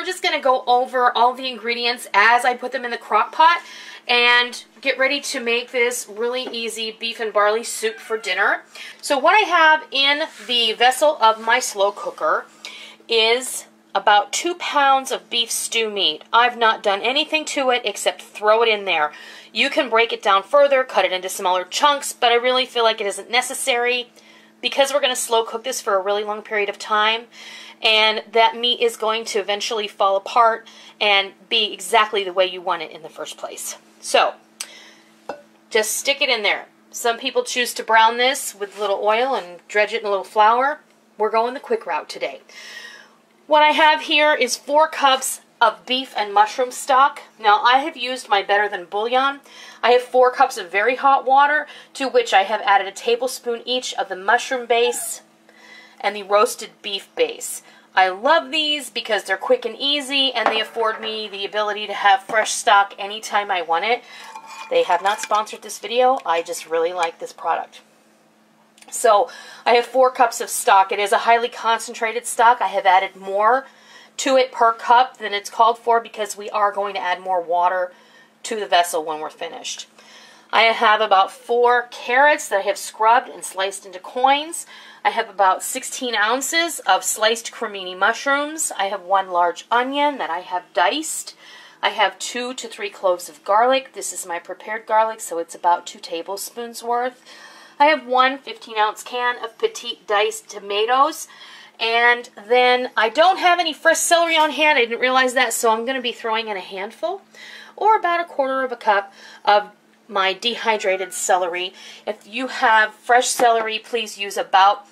we're just going to go over all the ingredients as I put them in the crock pot and get ready to make this really easy beef and barley soup for dinner. So what I have in the vessel of my slow cooker is about 2 pounds of beef stew meat. I've not done anything to it except throw it in there. You can break it down further, cut it into smaller chunks, but I really feel like it isn't necessary because we're going to slow cook this for a really long period of time, and that meat is going to eventually fall apart and be exactly the way you want it in the first place. So, just stick it in there. Some people choose to brown this with a little oil and dredge it in a little flour. We're going the quick route today. What I have here is 4 cups of beef and mushroom stock. Now I have used my Better Than bouillon. I have 4 cups of very hot water, to which I have added a tablespoon each of the mushroom base and the roasted beef base. I love these because they're quick and easy, and they afford me the ability to have fresh stock anytime I want it. They have not sponsored this video. I just really like this product. So I have 4 cups of stock. It is a highly concentrated stock. I have added more to it per cup than it's called for because we are going to add more water to the vessel when we're finished. I have about 4 carrots that I have scrubbed and sliced into coins. I have about 16 ounces of sliced cremini mushrooms. I have 1 large onion that I have diced. I have 2 to 3 cloves of garlic. This is my prepared garlic, so it's about 2 tablespoons worth. I have 1 15-ounce can of petite diced tomatoes. And then I don't have any fresh celery on hand. I didn't realize that, so I'm going to be throwing in a handful, or about 1/4 of a cup of my dehydrated celery. If you have fresh celery, please use about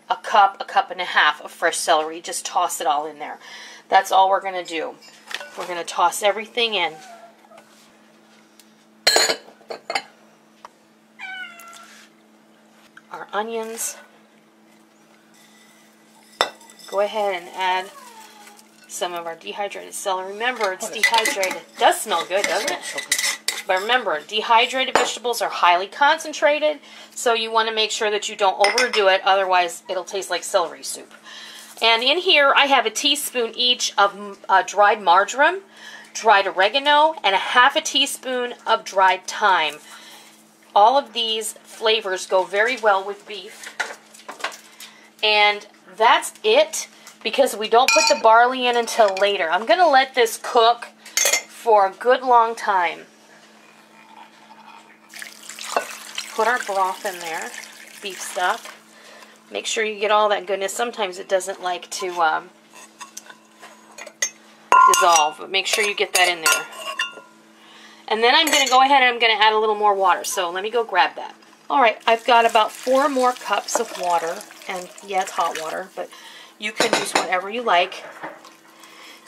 a cup and a half of fresh celery. Just toss it all in there. That's all we're going to do. We're going to toss everything in. Our onions. Go ahead and add some of our dehydrated celery. Remember, it's dehydrated. It does smell good, doesn't it? But remember, dehydrated vegetables are highly concentrated, so you want to make sure that you don't overdo it, otherwise it'll taste like celery soup. And in here, I have a teaspoon each of dried marjoram, dried oregano, and a 1/2 teaspoon of dried thyme. All of these flavors go very well with beef. And that's it, because we don't put the barley in until later. I'm going to let this cook for a good long time. Put our broth in there, beef stock. Make sure you get all that goodness. Sometimes it doesn't like to dissolve, but make sure you get that in there. And then I'm going to go ahead and I'm going to add a little more water. So let me go grab that. Alright, I've got about 4 more cups of water. And yeah, it's hot water, but you can use whatever you like.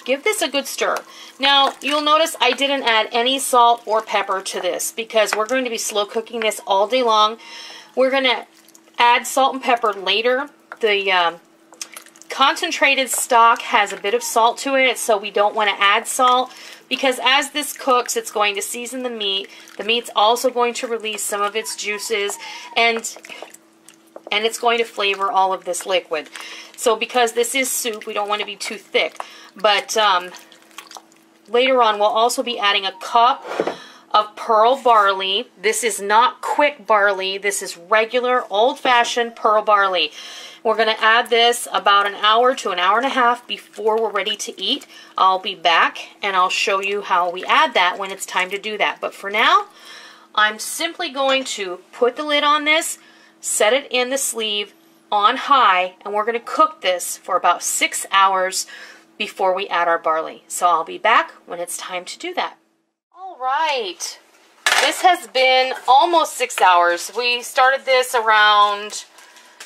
Give this a good stir. Now, you'll notice I didn't add any salt or pepper to this because we're going to be slow cooking this all day long. We're going to add salt and pepper later. The concentrated stock has a bit of salt to it, so we don't want to add salt because as this cooks, it's going to season the meat. The meat's also going to release some of its juices, and it's going to flavor all of this liquid. So because this is soup, we don't want to be too thick. But later on, we'll also be adding a cup of pearl barley. This is not quick barley. This is regular, old-fashioned pearl barley. We're going to add this about 1 hour to 1.5 hours before we're ready to eat. I'll be back, and I'll show you how we add that when it's time to do that. But for now, I'm simply going to put the lid on this, set it in the sleeve on high, and we're going to cook this for about 6 hours before we add our barley. So I'll be back when it's time to do that. All right, this has been almost 6 hours. We started this around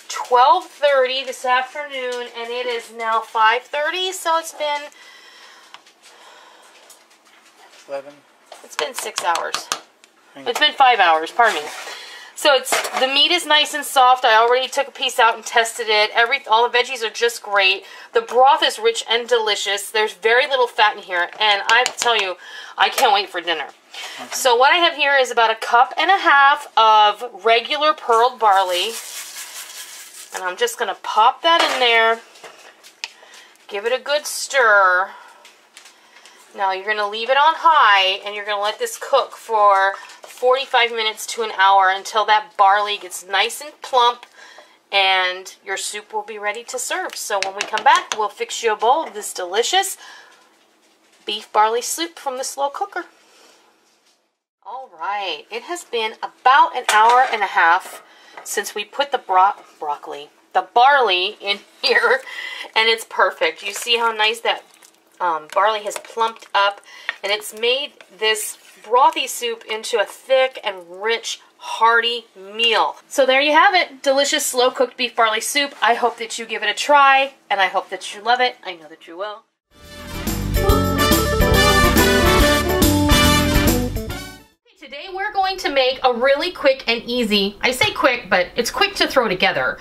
12:30 this afternoon, and it is now 5:30, so it's been 11. It's been 6 hours. It's been 5 hours, pardon me. So the meat is nice and soft. I already took a piece out and tested it. All the veggies are just great. The broth is rich and delicious. There's very little fat in here, and I tell you, I can't wait for dinner. Okay. So what I have here is about 1.5 cups of regular pearled barley, and I'm just going to pop that in there, give it a good stir, Now you're going to leave it on high and you're going to let this cook for 45 minutes to an hour until that barley gets nice and plump and your soup will be ready to serve. So when we come back, we'll fix you a bowl of this delicious beef barley soup from the slow cooker. All right, it has been about an hour and a half since we put the barley in here, and it's perfect. You see how nice that barley has plumped up, and it's made this brothy soup into a thick and rich, hearty meal. So there you have it, delicious slow-cooked beef barley soup. I hope that you give it a try, and I hope that you love it. I know that you will. Today we're going to make a really quick and easy, I say quick, but it's quick to throw together.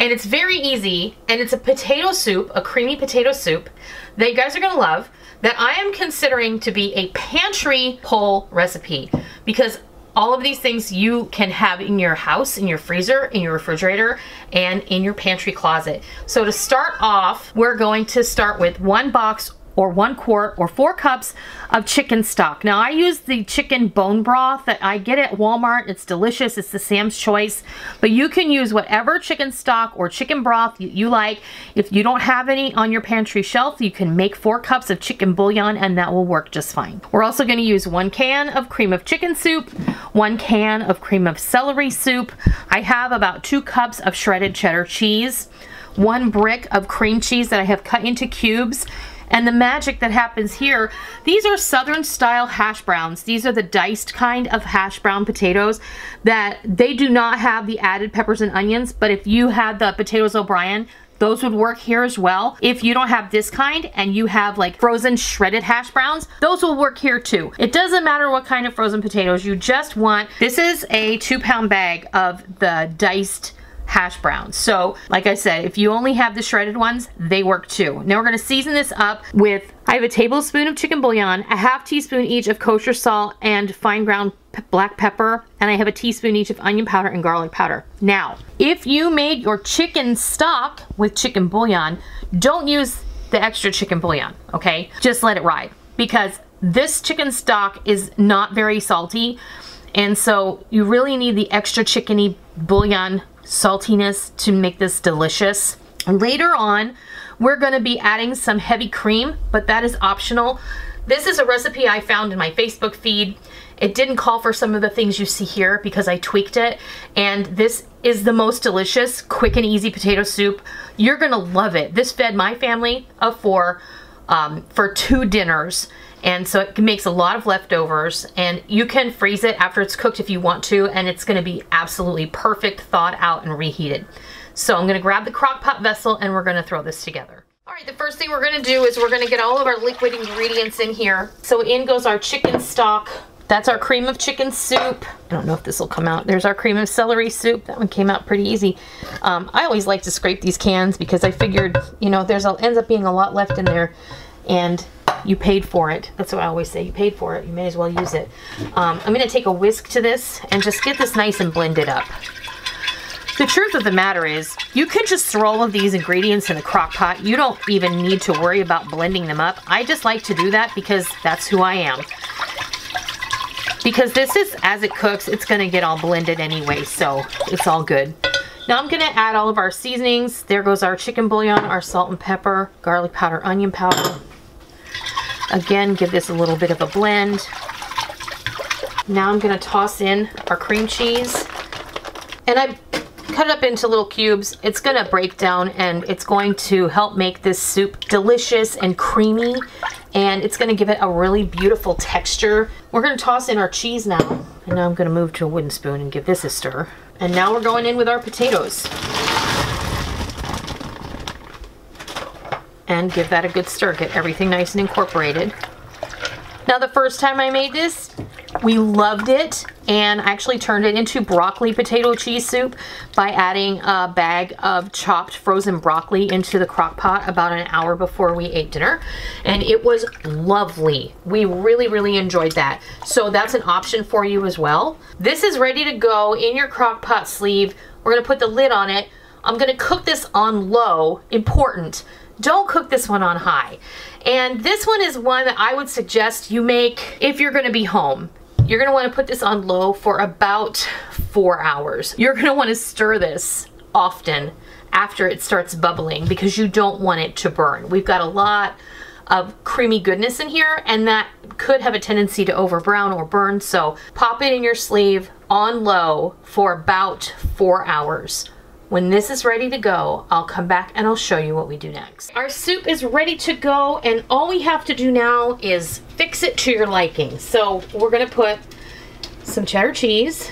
And it's very easy, and it's a potato soup, a creamy potato soup that you guys are gonna love, that I am considering to be a pantry pull recipe, because all of these things you can have in your house, in your freezer, in your refrigerator, and in your pantry closet. So to start off, we're going to start with 1 box or 1 quart or 4 cups of chicken stock. Now I use the chicken bone broth that I get at Walmart. It's delicious. It's the Sam's Choice. But you can use whatever chicken stock or chicken broth you like. If you don't have any on your pantry shelf, you can make 4 cups of chicken bouillon and that will work just fine. We're also going to use 1 can of cream of chicken soup, 1 can of cream of celery soup. I have about 2 cups of shredded cheddar cheese, 1 brick of cream cheese that I have cut into cubes. And the magic that happens here, these are Southern style hash browns. These are the diced kind of hash brown potatoes that they do not have the added peppers and onions, but if you had the potatoes O'Brien, those would work here as well. If you don't have this kind and you have like frozen shredded hash browns, those will work here too. It doesn't matter what kind of frozen potatoes you just want. This is a 2-pound bag of the diced hash browns. So like I said, if you only have the shredded ones, they work too. Now we're going to season this up with, I have a tablespoon of chicken bouillon, a ½ teaspoon each of kosher salt and fine ground black pepper, and I have a teaspoon each of onion powder and garlic powder. Now, if you made your chicken stock with chicken bouillon, don't use the extra chicken bouillon, okay? Just let it ride, because this chicken stock is not very salty, and so you really need the extra chickeny bouillon saltiness to make this delicious. And later on, we're going to be adding some heavy cream, but that is optional. This is a recipe I found in my Facebook feed. It didn't call for some of the things you see here because I tweaked it, and this is the most delicious, quick and easy potato soup. You're gonna love it. This fed my family of 4 for 2 dinners. And so it makes a lot of leftovers, and you can freeze it after it's cooked if you want to, and it's going to be absolutely perfect, thawed out and reheated. So I'm going to grab the crock pot vessel and we're going to throw this together. All right, the first thing we're going to do is we're going to get all of our liquid ingredients in here. So in goes our chicken stock. That's our cream of chicken soup. I don't know if this will come out. There's our cream of celery soup. That one came out pretty easy. I always like to scrape these cans because I figured, you know, ends up being a lot left in there, and you paid for it. That's what I always say. You paid for it. You may as well use it. I'm going to take a whisk to this and just get this nice and blended up. The truth of the matter is, you can just throw all of these ingredients in the crock pot. You don't even need to worry about blending them up. I just like to do that because that's who I am. Because this is, as it cooks, it's going to get all blended anyway, so it's all good. Now I'm going to add all of our seasonings. There goes our chicken bouillon, our salt and pepper, garlic powder, onion powder. Again, give this a little bit of a blend. Now I'm going to toss in our cream cheese. And I cut it up into little cubes. It's going to break down and it's going to help make this soup delicious and creamy. And it's going to give it a really beautiful texture. We're going to toss in our cheese now. And now I'm going to move to a wooden spoon and give this a stir. And now we're going in with our potatoes. And give that a good stir. Get everything nice and incorporated. Now the first time I made this, we loved it, and I actually turned it into broccoli potato cheese soup by adding a bag of chopped frozen broccoli into the crock pot about an hour before we ate dinner, and it was lovely. We really, really enjoyed that. So that's an option for you as well. This is ready to go in your crock pot sleeve. We're gonna put the lid on it. I'm gonna cook this on low, important. don't cook this one on high. And this one is one that I would suggest you make if you're gonna be home. You're gonna wanna put this on low for about 4 hours. You're gonna wanna stir this often after it starts bubbling because you don't want it to burn. We've got a lot of creamy goodness in here, and that could have a tendency to over brown or burn, so pop it in your sleeve on low for about 4 hours. When this is ready to go, I'll come back and I'll show you what we do next. Our soup is ready to go, and all we have to do now is fix it to your liking. So we're gonna put some cheddar cheese,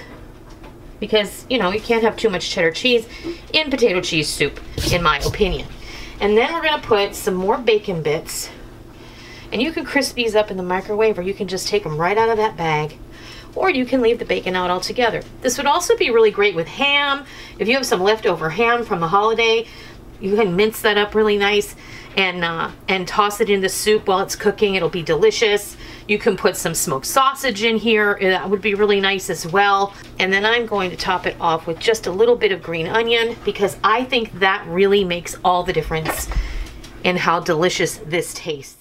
because you know you can't have too much cheddar cheese in potato cheese soup, in my opinion. And then we're gonna put some more bacon bits, and you can crisp these up in the microwave, or you can just take them right out of that bag, or you can leave the bacon out altogether. This would also be really great with ham. If you have some leftover ham from the holiday, you can mince that up really nice and toss it in the soup while it's cooking. It'll be delicious. You can put some smoked sausage in here. That would be really nice as well. And then I'm going to top it off with just a little bit of green onion, because I think that really makes all the difference in how delicious this tastes.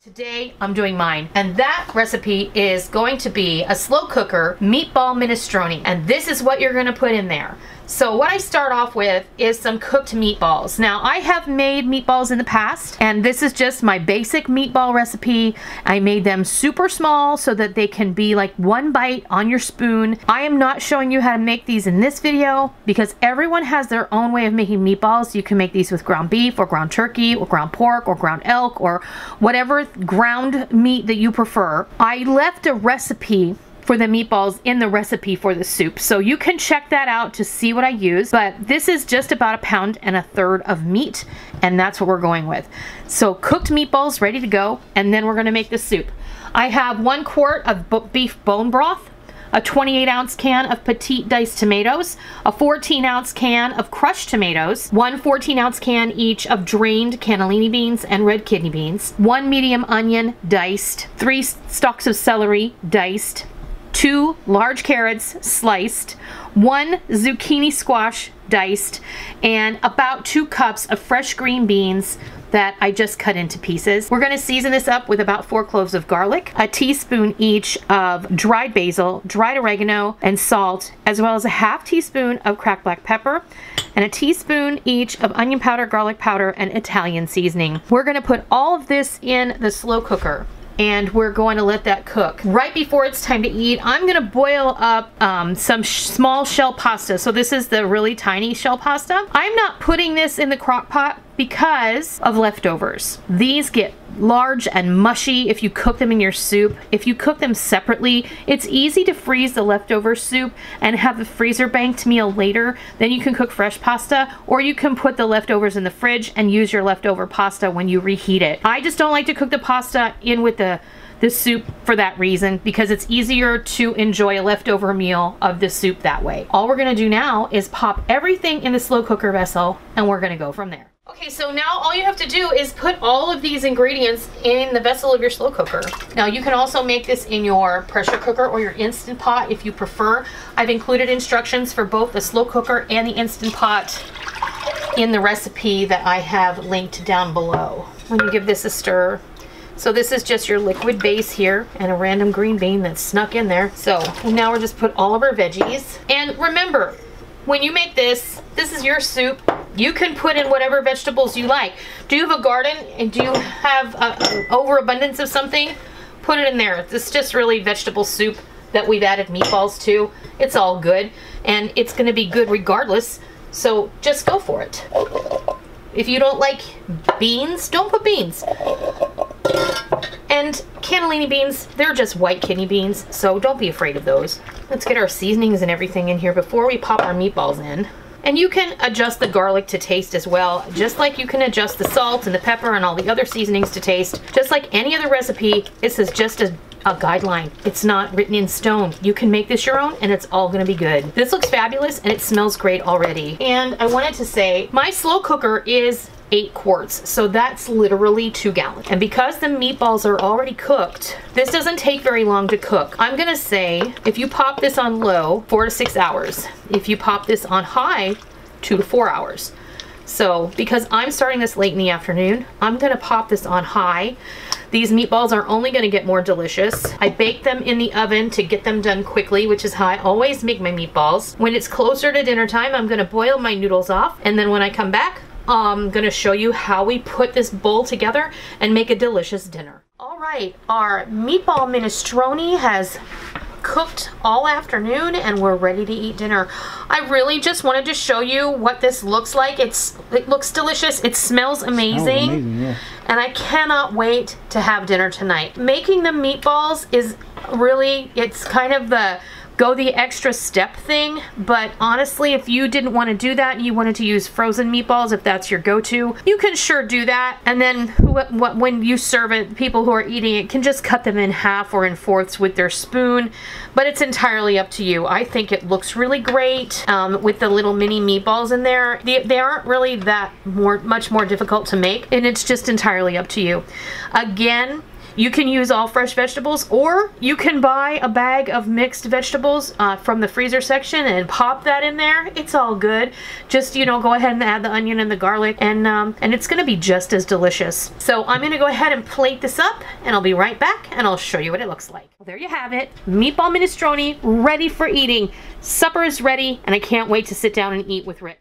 Today I'm doing mine, and that recipe is going to be a slow cooker meatball minestrone, and this is what you're going to put in there. So what I start off with is some cooked meatballs. Now I have made meatballs in the past, and this is just my basic meatball recipe. I made them super small so that they can be like one bite on your spoon. I am not showing you how to make these in this video because everyone has their own way of making meatballs. You can make these with ground beef or ground turkey or ground pork or ground elk or whatever ground meat that you prefer. I left a recipe for the meatballs in the recipe for the soup, so you can check that out to see what I use. But this is just about 1 1/3 pounds of meat, and that's what we're going with. So cooked meatballs ready to go, and then we're going to make the soup. I have 1 quart of beef bone broth, a 28-ounce can of petite diced tomatoes, a 14-ounce can of crushed tomatoes, 1 14-ounce can each of drained cannellini beans and red kidney beans, 1 medium onion diced, 3 stalks of celery diced, 2 large carrots sliced, 1 zucchini squash diced, and about 2 cups of fresh green beans that I just cut into pieces. We're gonna season this up with about 4 cloves of garlic, a teaspoon each of dried basil, dried oregano, and salt, as well as a ½ teaspoon of cracked black pepper, and a teaspoon each of onion powder, garlic powder, and Italian seasoning. We're gonna put all of this in the slow cooker, and we're going to let that cook. Right before it's time to eat, I'm gonna boil up some small shell pasta. So this is the really tiny shell pasta. I'm not putting this in the crock pot because of leftovers. These get large and mushy if you cook them in your soup. If you cook them separately, it's easy to freeze the leftover soup and have the freezer banked meal later. Then you can cook fresh pasta, or you can put the leftovers in the fridge and use your leftover pasta when you reheat it. I just don't like to cook the pasta in with the soup for that reason, because it's easier to enjoy a leftover meal of the soup that way. All we're gonna do now is pop everything in the slow cooker vessel, and we're gonna go from there. Okay, so now all you have to do is put all of these ingredients in the vessel of your slow cooker. Now you can also make this in your pressure cooker or your Instant Pot if you prefer. I've included instructions for both the slow cooker and the Instant Pot in the recipe that I have linked down below. When you give this a stir. So this is just your liquid base here and a random green bean that's snuck in there. So now we're just put all of our veggies. And remember, when you make this, this is your soup. You can put in whatever vegetables you like. Do you have a garden and do you have an overabundance of something? Put it in there. This is just really vegetable soup that we've added meatballs to. It's all good, and it's gonna be good regardless. So just go for it. If you don't like beans, don't put beans. And cannellini beans, they're just white kidney beans, so don't be afraid of those. Let's get our seasonings and everything in here before we pop our meatballs in. And you can adjust the garlic to taste as well, just like you can adjust the salt and the pepper and all the other seasonings to taste. Just like any other recipe, this is just a guideline. It's not written in stone. You can make this your own, and it's all gonna be good. This looks fabulous, and it smells great already. And I wanted to say, my slow cooker is 8 quarts. So that's literally 2 gallons. And because the meatballs are already cooked, this doesn't take very long to cook. I'm gonna say if you pop this on low, 4 to 6 hours. If you pop this on high, 2 to 4 hours. So because I'm starting this late in the afternoon, I'm gonna pop this on high. These meatballs are only gonna get more delicious. I bake them in the oven to get them done quickly, which is how I always make my meatballs. When it's closer to dinner time, I'm gonna boil my noodles off, and then when I come back, I'm gonna show you how we put this bowl together and make a delicious dinner. All right, our meatball minestrone has cooked all afternoon and we're ready to eat dinner. I really just wanted to show you what this looks like. It looks delicious. It smells amazing. Yeah. And I cannot wait to have dinner tonight. Making the meatballs is really, it's kind of the go the extra step thing, but honestly, if you didn't want to do that and you wanted to use frozen meatballs, if that's your go-to, you can sure do that. And then when you serve it, people who are eating it can just cut them in half or in fourths with their spoon, but it's entirely up to you. I think it looks really great with the little mini meatballs in there. They aren't really that much more difficult to make, and it's just entirely up to you. Again, you can use all fresh vegetables, or you can buy a bag of mixed vegetables from the freezer section and pop that in there. It's all good. Just, you know, go ahead and add the onion and the garlic, and it's gonna be just as delicious. So I'm gonna go ahead and plate this up, and I'll be right back, and I'll show you what it looks like. Well, there you have it. Meatball minestrone, ready for eating. Supper is ready, and I can't wait to sit down and eat with Rick.